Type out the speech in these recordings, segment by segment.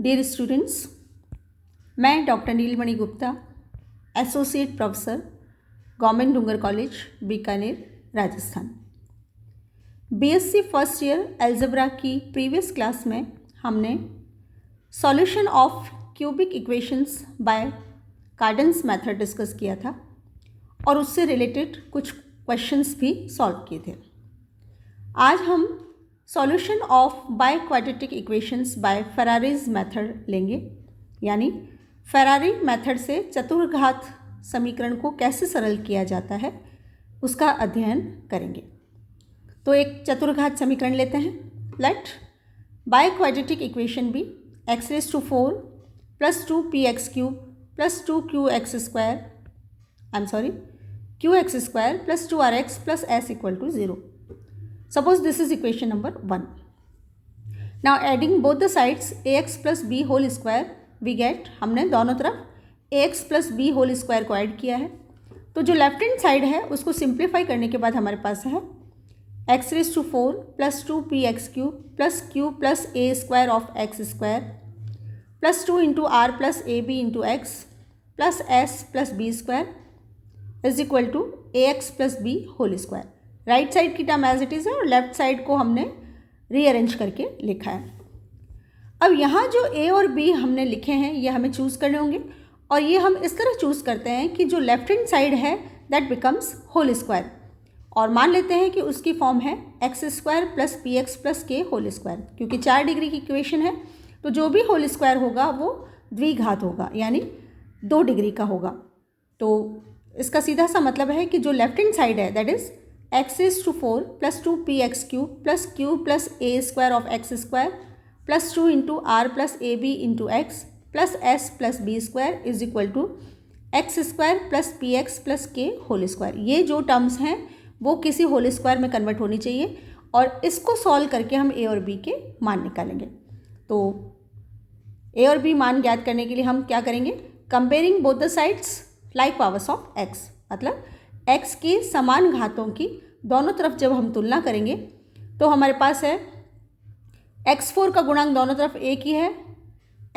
Dear students, मैं doctor Neelmani Gupta, associate professor, government Dungar college, Bikaner, Rajasthan. BSc first year algebra की previous class में हमने solution of cubic equations by Cardan's method discuss किया था और उससे रिलेटेड कुछ क्वेश्चंस भी सॉल्व किए थे। आज हम solution of by quadratic equations by Ferrari's method लेंगे, यानी फेरारी मेथड से चतुर्घात समीकरण को कैसे सरल किया जाता है उसका अध्ययन करेंगे। तो एक चतुर्घात समीकरण लेते हैं। Let by quadratic equation be x⁴ + 2px³ + 2qx² + 2rx + s = 0. Suppose this is equation number 1. Now adding both the sides ax + b whole square we get, हमने दोनों तरफ ax + b whole square को ऐड किया है। तो जो left hand side है उसको सिंप्लीफाई करने के बाद हमारे पास है x⁴ + 2px³ + q + a² of x² + 2 × r + ab × x + s + b² is equal to ax + b whole square. Right side की टर्म एज इट इज़ है और लेफ्ट साइड को हमने रीअरेंज करके लिखा है। अब यहाँ जो a और b हमने लिखे हैं ये हमें चूज़ करने होंगे और ये हम इस तरह चूज़ करते हैं कि जो लेफ्ट हैंड साइड है दैट बिकम्स होल स्क्वायर, और मान लेते हैं कि उसकी फॉर्म है x² + px + k whole square. क्योंकि 4 डिग्री की इक्वेशन है तो जो भी होल स्क्वायर होगा वो द्विघात होगा, यानी 2 डिग्री का होगा। तो इसका सीधा सा मतलब है कि जो लेफ्ट हैंड साइड है that is x⁴ + 2px³ + q + a² of x² + 2 × r + ab × x + s + b² is equal to x² + px + k whole square. ये जो टर्म्स हैं वो किसी होल स्क्वायर में कन्वर्ट होनी चाहिए और इसको सॉल्व करके हम a और b के मान निकालेंगे। तो a और b मान ज्ञात करने के लिए हम क्या करेंगे? Comparing both the sides like powers of x, मतलब x के समान घातों की दोनों तरफ जब हम तुलना करेंगे तो हमारे पास है x4 का गुणांक दोनों तरफ एक ही है,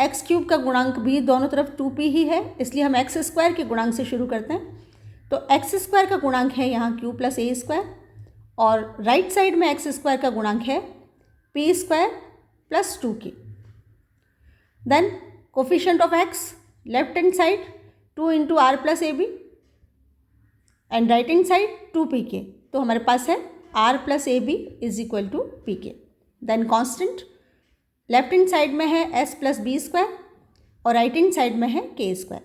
x³ का गुणांक भी दोनों तरफ 2p ही है, इसलिए हम x² के गुणांक से शुरू करते हैं। तो x² का गुणांक है यहाँ q + a² और राइट साइड में x² का गुणांक है p² + 2k। Then coefficient of x, left hand side 2 × r + ab and right hand side 2pk। तो हमारे पास है r + ab = pk। Then constant left hand side में है s + b² और राइट हैंड साइड में है k²।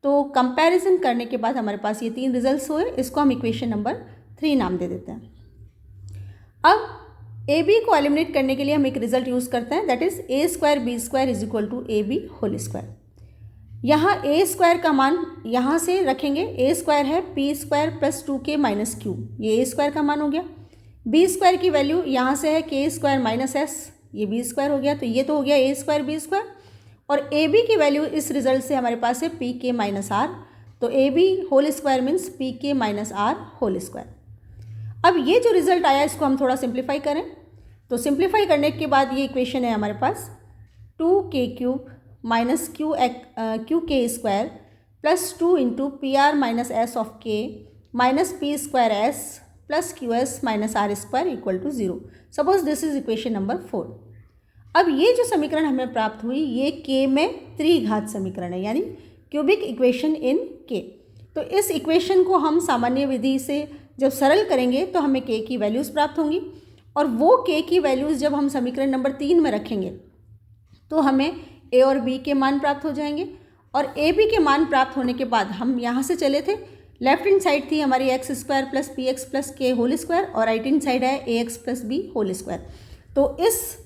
तो कंपैरिजन करने के बाद हमारे पास ये 3 रिजल्ट्स हुए, इसको हम इक्वेशन नंबर 3 नाम दे देते हैं। अब ab को एलिमिनेट करने के लिए हम एक रिजल्ट यूज़ करते हैं, that is a² b² = ab whole square. यहाँ a² का मान यहाँ से रखेंगे, a² है p² + 2k - q, ये a² का मान हो गया। b² की वैल्यू यहाँ से है k² - s, ये b² हो गया, तो ये तो हो गया a² b²। और ab की वैल्यू इस रिजल्ट से हमारे पास है pk - r, तो ab whole square means pk - r whole square. अब ये जो रिजल्ट आया इसको हम थोड़ा सिंप्लीफाई करें, तो सिंप्लीफाई करने के बाद ये इक्वेशन है हमारे पास 2k³ - qk² + 2 × pr - s of k - p² s + qs - r² = 0। Suppose this is equation number 4। अब ये जो समीकरण हमें प्राप्त हुई ये k में त्रिघात समीकरण है, यानी क्यूबिक इक्वेशन इन k। तो इस इक्वेशन को हम सामान्य विधि से जब सरल करेंगे तो हमें k की वैल्यूज़ प्राप्त होंगी और वो k की वैल्यूज़ जब हम समीकरण नंबर 3 में रखेंगे तो हमें a और b के मान प्राप्त हो जाएंगे। और a b के मान प्राप्त होने के बाद हम यहाँ से चले थे, लेफ्ट हैंड साइड थी हमारी x² + px + k whole square और राइट हैंड साइड है ax + b होल स्क्वायर। तो इस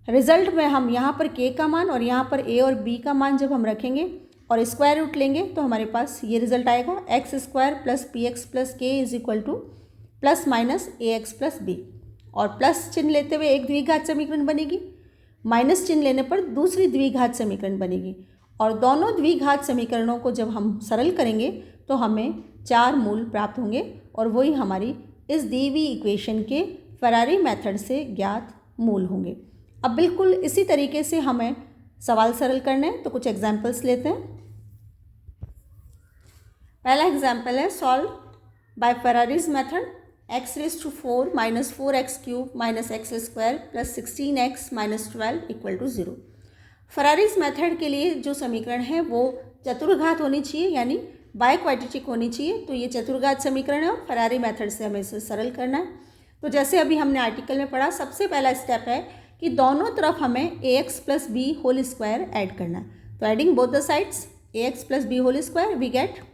रिजल्ट में हम यहाँ पर k का मान और यहाँ पर a और b का मान जब हम रखेंगे और स्क्वायर रूट लेंगे तो हमारे पास ये रिजल्ट आएगा x² + px + k = ±ax + b, और प्लस चिन्ह लेते हुए एक द्विघात समीकरण बनेगी, माइनस चिन्ह लेने पर दूसरी द्विघात समीकरण बनेगी, और दोनों द्विघात समीकरणों को जब हम सरल करेंगे तो हमें 4 मूल प्राप्त होंगे और वही हमारी इस दी हुई इक्वेशन के फेरारी मेथड से ज्ञात मूल होंगे। अब बिल्कुल इसी तरीके से हमें सवाल सरल करने हैं तो कुछ एग्जाम्पल्स लेते हैं। पहला एग्जाम्पल है solve by Ferrari's method x⁴ minus 4x³ minus x² plus 16x minus 12 equal to 0। Ferrari's method के लिए जो समीकरण है वो चतुर्घात होनी चाहिए, यानी बायक्वाड्रेटिक होनी चाहिए। तो ये चतुर्घात समीकरण है और फेरारी मेथड से हमें इसे सरल करना है। तो जैसे अभी हमने आर्टिकल में पढ़ा, सबसे पहला स्टेप है कि दोनों तरफ हमें ax plus B whole square add करना है। तो adding both the sides ax plus B whole square we get.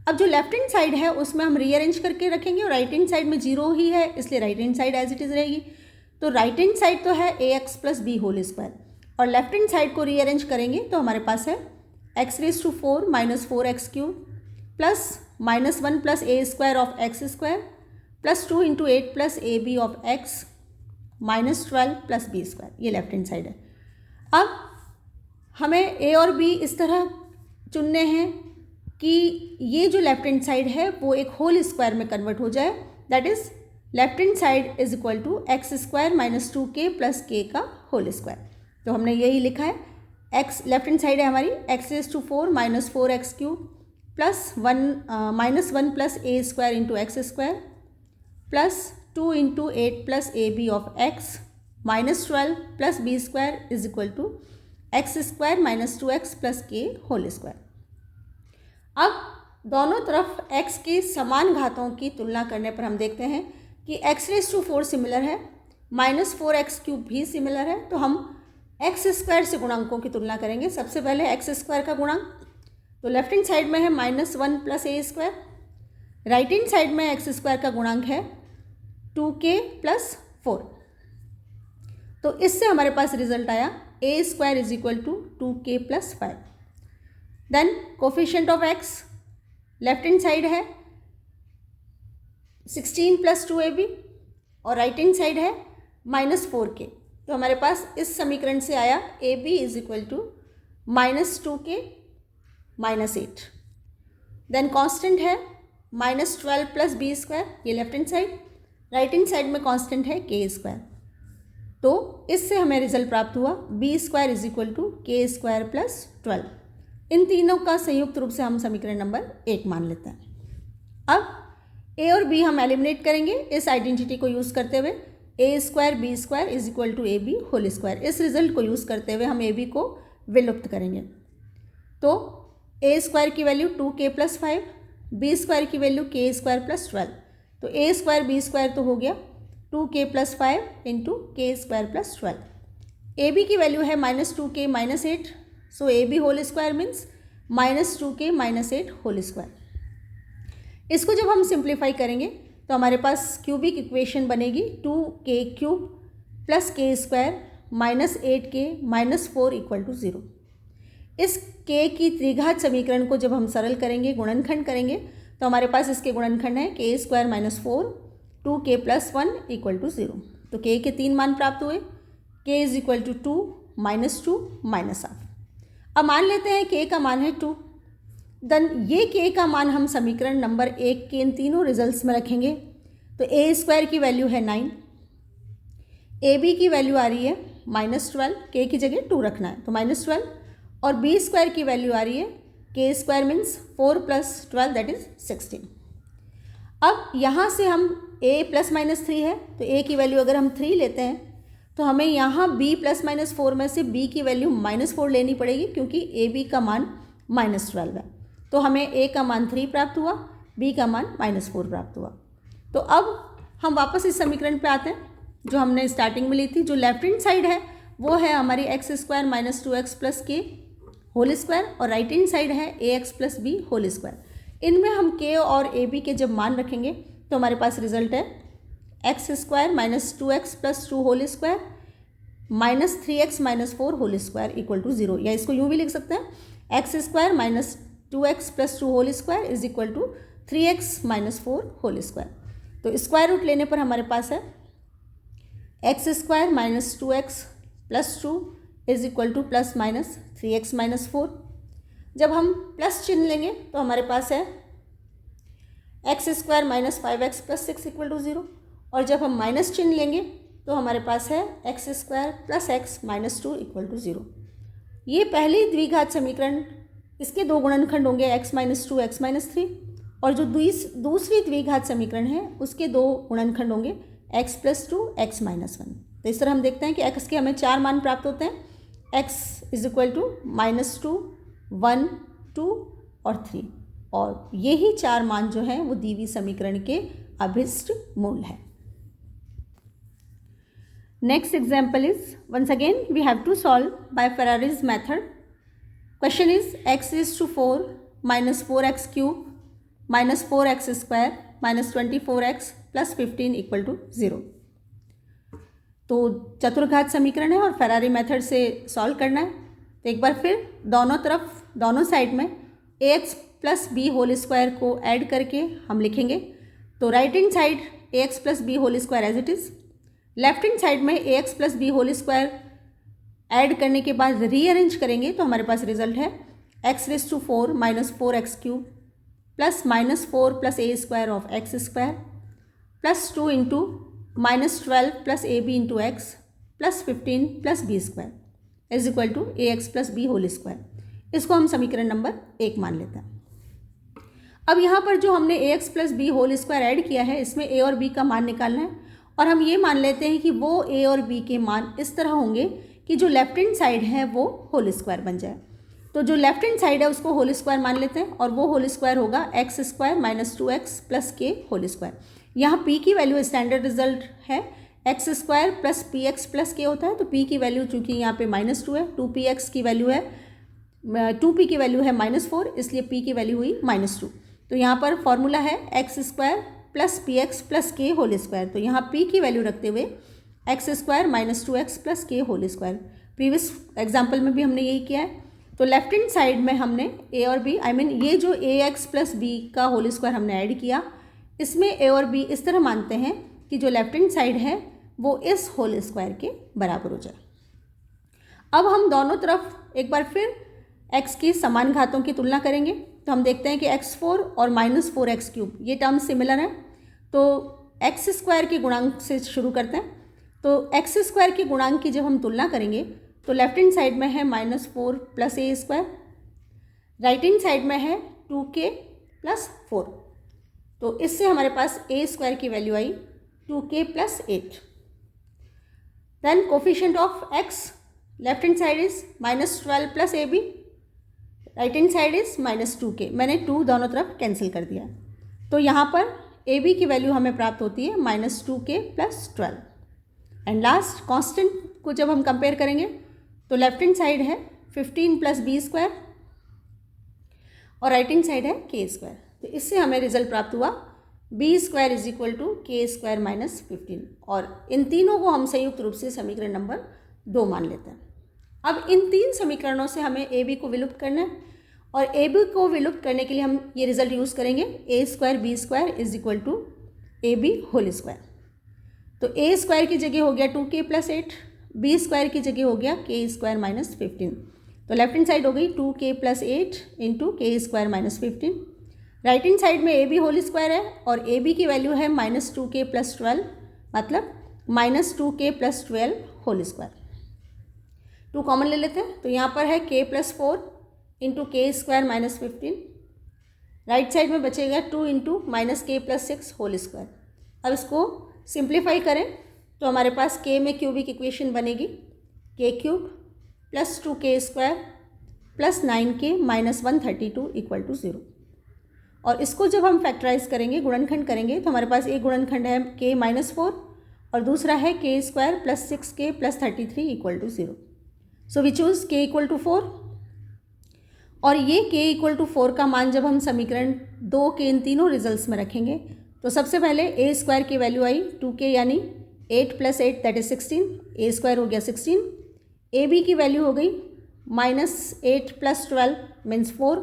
अब जो लेफ्ट हैंड साइड है उसमें हम रीअरेंज करके रखेंगे और राइट हैंड साइड में 0 ही है, इसलिए right hand side as it is रहेगी। तो राइट हैंड साइड तो है ax plus B whole square और लेफ्ट हैंड साइड को रीअरेंज करेंगे तो हमारे पास है x⁴ minus 4x³ plus -1 plus a² of x² plus 2 into 8 plus ab of x minus 12 plus b²। ये लेफ्ट हैंड साइड है। अब हमें a और b इस तरह चुनने हैं कि ये जो लेफ्ट हैंड साइड है वो एक होल स्क्वायर में कन्वर्ट हो जाए, that is left hand side is equal to x² minus 2k plus k का होल स्क्वायर। तो हमने यही लिखा है, x लेफ्ट हैंड साइड है हमारी x⁴ minus 4x³ plus -1 plus a² into x² plus 2 into 8 plus ab of x minus 12 plus b² is equal to x² minus 2x plus k whole square. अब दोनों तरफ x के समान घातों की तुलना करने पर हम देखते हैं कि x⁴ सिमिलर है, माइनस 4x³ भी सिमिलर है। तो हम x² से गुणांकों की तुलना करेंगे। सबसे पहले x² का गुणांक, तो लेफ्ट हैंड साइड में है -1 plus a², right hand side में x² का गुणांक है 2k प्लस 4। तो इससे हमारे पास रिजल्ट आया a² is equal to 2k plus 5। Then coefficient of x, left hand side है 16 प्लस 2ab और राइट हैंड साइड है माइनस 4k। तो हमारे पास इस समीकरण से आया ab is equal to -2k minus 8। Then constant है -12 प्लस b², ये left hand side, right hand side में कांस्टेंट है k²। तो इससे हमें रिजल्ट प्राप्त हुआ b² is equal to k² plus 12। इन तीनों का संयुक्त रूप से हम समीकरण नंबर 1 मान लेते हैं। अब a और b हम एलिमिनेट करेंगे इस आइडेंटिटी को यूज़ करते हुए, a² b² is equal to ab whole square. इस रिजल्ट को यूज़ करते हुए हम ab को विलुप्त करेंगे। तो a² की वैल्यू 2k प्लस 5, b² की वैल्यू k² प्लस 12। तो a² b² तो हो गया 2k plus 5 into k² plus 12। ab की वैल्यू है -2k minus 8, so ab whole square means -2k minus 8 whole square. इसको जब हम सिंप्लीफाई करेंगे तो हमारे पास क्यूबिक इक्वेशन बनेगी 2k³ plus k² minus 8k minus 4 equal to 0। इस k की त्रिघात समीकरण को जब हम सरल करेंगे, गुणनखंड करेंगे, तो हमारे पास इसके गुणनखंड है k² minus 4 2k plus 1 equal to 0। तो k के 3 मान प्राप्त हुए, k is equal to 2 minus 2 minus half. अब मान लेते हैं k का मान है 2। देन ये k का मान हम समीकरण नंबर 1 के इन तीनों रिजल्ट्स में रखेंगे। तो a² की वैल्यू है 9, ab की वैल्यू आ रही है -12, k की जगह 2 रखना है तो -12, और b² की वैल्यू आ रही है k² means 4 plus 12 that is 16। अब यहाँ से हम a प्लस माइनस 3 है तो a की वैल्यू अगर हम 3 लेते हैं तो हमें यहाँ b प्लस माइनस 4 में से b की वैल्यू -4 लेनी पड़ेगी, क्योंकि ab का मान -12 है। तो हमें a का मान 3 प्राप्त हुआ, b का मान -4 प्राप्त हुआ। तो अब हम वापस इस समीकरण पे आते हैं जो हमने स्टार्टिंग में ली थी। जो लेफ्ट हैंड साइड है वो है हमारी x² minus 2x plus k whole square और राइट हैंड साइड है ax plus b whole square. इनमें हम k और ab के जब मान रखेंगे तो हमारे पास रिजल्ट है x² minus 2x plus 2 whole square minus 3x minus 4 whole square equal to 0। या इसको यूँ भी लिख सकते हैं x² minus 2x plus 2 whole square is equal to 3x minus 4 whole square. तो स्क्वायर रूट लेने पर हमारे पास है x² minus 2x plus 2 is equal to plus minus 3x minus 4। जब हम प्लस चिन्ह लेंगे तो हमारे पास है x² minus 5x plus 6 equal to 0, और जब हम माइनस चिन्ह लेंगे तो हमारे पास है x² plus x minus 2 equal to 0। ये पहले द्विघात समीकरण, इसके दो गुणनखंड होंगे x-2 x-3, और जो दूसरी द्विघात समीकरण है उसके दो गुणनखंड होंगे x+2 x-1। तो इस तरह हम देखते हैं कि x के हमें 4 मान प्राप्त होते हैं, x = -2, 1, 2 और 3, और यही 4 मान जो हैं वो दी हुई समीकरण के अभिष्ट मूल है। Next example is, once again we have to solve by Ferrari's method. Question is x⁴ -4x³ -4x² -24x + 15 = 0। तो चतुर्घात समीकरण है और फेरारी मेथड से सॉल्व करना है। तो एक बार फिर दोनों साइड में ax + b² को ऐड करके हम लिखेंगे। तो right hand side ax + b² as it is, left hand side में ax + b² ऐड करने के बाद रीअरेंज करेंगे तो हमारे पास रिजल्ट है x⁴ -4x³ +-4 + a² of x² +2 × -12 + ab × x +15 + b² = ax + b²। इसको हम समीकरण नंबर 1 मान लेते हैं। अब यहाँ पर जो हमने ax + b² ऐड किया है, इसमें a और b का मान निकालना है, और हम ये मान लेते हैं कि वो a और b के मान इस तरह होंगे कि जो लेफ्ट हैंड साइड है वो होल स्क्वायर बन जाए। तो जो लेफ्ट हैंड साइड है उसको होल स्क्वायर मान लेते हैं, और वो होल स्क्वायर होगा x² - 2x + k²। यहाँ p की वैल्यू स्टैंडर्ड रिजल्ट है x² + px + k होता है, तो p की वैल्यू चूँकि यहाँ पे -2 है, 2p की वैल्यू है -4, इसलिए p की वैल्यू हुई -2। तो यहाँ पर फॉर्मूला है x² + px + k²। तो यहाँ p की वैल्यू रखते हुए x² - 2x + k²। Previous example में भी हमने यही किया है। तो लेफ्ट हैंड साइड में हमने a और b, ये जो ax + b का होल स्क्वायर हमने ऐड किया, इसमें a और b इस तरह मानते हैं कि जो लेफ्ट हैंड साइड है वो इस होल स्क्वायर के बराबर हो जाए। अब हम दोनों तरफ एक बार फिर x की समान घातों की तुलना करेंगे। तो हम देखते हैं कि x4 और -4x³ ये टर्म सिमिलर हैं। तो x² के गुणांक से शुरू करते हैं। तो x² के गुणांक की जब हम तुलना करेंगे तो लेफ्ट हैंड साइड में है -4 + a², राइट हैंड साइड में है 2k + 4। तो इससे हमारे पास a² की वैल्यू आई 2k + 8। Then coefficient of x, left hand side is -12 + ab, right hand side is -2k। मैंने 2 दोनों तरफ कैंसिल कर दिया। तो यहाँ पर ab की वैल्यू हमें प्राप्त होती है -2k + 12। एंड लास्ट कांस्टेंट को जब हम कंपेयर करेंगे तो लेफ्ट हैंड साइड है 15 + b² और राइट हैंड साइड है k²। तो इससे हमें रिजल्ट प्राप्त हुआ b² = k² - 15, और इन तीनों को हम संयुक्त रूप से समीकरण नंबर 2 मान लेते हैं। अब इन 3 समीकरणों से हमें ab को विलुप्त करना है, और ab को विलुप्त करने के लिए हम ये रिजल्ट यूज़ करेंगे a² b² = ab²। तो a² की जगह हो गया 2k + 8, b² की जगह हो गया k² - 15। तो लेफ्ट हैंड साइड हो गई 2k + 8 × k² - 15। Right hand side में ab² है और ab की वैल्यू है -2k + 12, मतलब -2k + 12²। 2 कॉमन ले लेते हैं। तो यहाँ पर है k + 4 × k² - 15। राइट साइड में बचेगा 2 × -k + 6²। अब इसको सिंप्लीफाई करें तो हमारे पास k में क्यूबिक इक्वेशन बनेगी k³ + 2k² + 9k - 132 = 0। और इसको जब हम फैक्टराइज करेंगे, गुणनखंड करेंगे, तो हमारे पास एक गुणनखंड है k - 4 और दूसरा है k² + 6k + 33 = 0। So we choose k = 4, और ये k = 4 का मान जब हम समीकरण 2 के इन तीनों रिजल्ट्स में रखेंगे तो सबसे पहले a² की वैल्यू आई 2k, यानी 8 + 8 दैट इज 16, a² हो गया 16। ab की वैल्यू हो गई -8 + 12 मीन्स 4,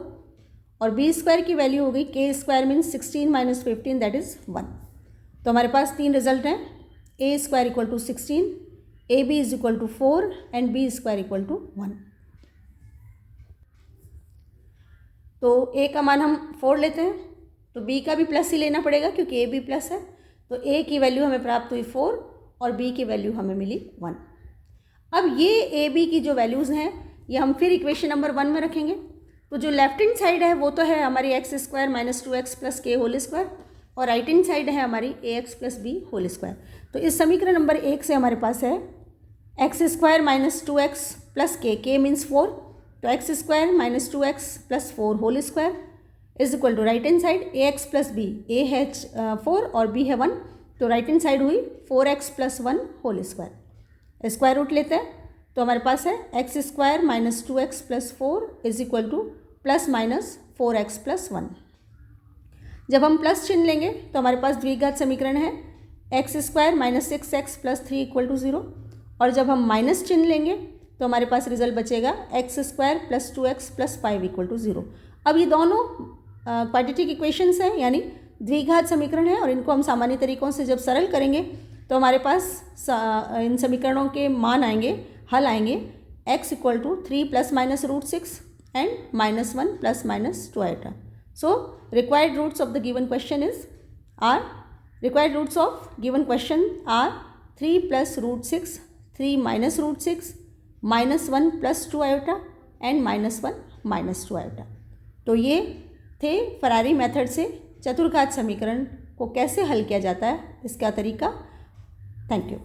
और b² की वैल्यू हो गई k² मीन्स 16 - 15 दैट इज़ 1। तो हमारे पास 3 रिजल्ट हैं, a² = 16, ab = 4 एंड b² = 1। तो a का मान हम 4 लेते हैं, तो b का भी प्लस ही लेना पड़ेगा क्योंकि a भी प्लस है। तो a की वैल्यू हमें प्राप्त हुई 4 और b की वैल्यू हमें मिली 1। अब ये a b की जो वैल्यूज़ हैं ये हम फिर इक्वेशन नंबर 1 में रखेंगे। तो जो लेफ्ट हैंड साइड है वो तो है हमारी x square minus 2x plus k whole square, और राइट हैंड साइड है हमारी ax plus B whole square. तो इस समीकरण नंबर 1 से हमारे पास है x square minus 2x plus k means 4, तो x square minus 2x plus 4 whole square is equal to right hand side ax plus b, a है 4 और b है 1, तो राइट हैंड साइड हुई 4x plus 1 whole square. Square root लेते हैं तो हमारे पास है x square minus 2x plus 4 is equal to plus minus 4x plus 1। जब हम प्लस चिन्ह लेंगे तो हमारे पास द्विघात समीकरण है x square minus 6x plus 3 equal to 0, और जब हम माइनस चिन्ह लेंगे तो हमारे पास रिजल्ट बचेगा x square plus 2x plus 5 equal to 0। अब ये दोनों क्वाड्रेटिक इक्वेशंस हैं, यानी द्विघात समीकरण है, और इनको हम सामान्य तरीकों से जब सरल करेंगे तो हमारे पास इन समीकरणों के मान आएंगे, हल आएंगे x equal to 3 plus minus root 6 and minus 1 plus minus 2 आइटा। So required roots of the given question are 3 plus root 6, 3 minus root 6, minus 1 plus 2 iota and minus 1 minus 2 iota। तो ये थे फरारी मेथड से चतुर्घात समीकरण को कैसे हल किया जाता है इसका तरीका। Thank you.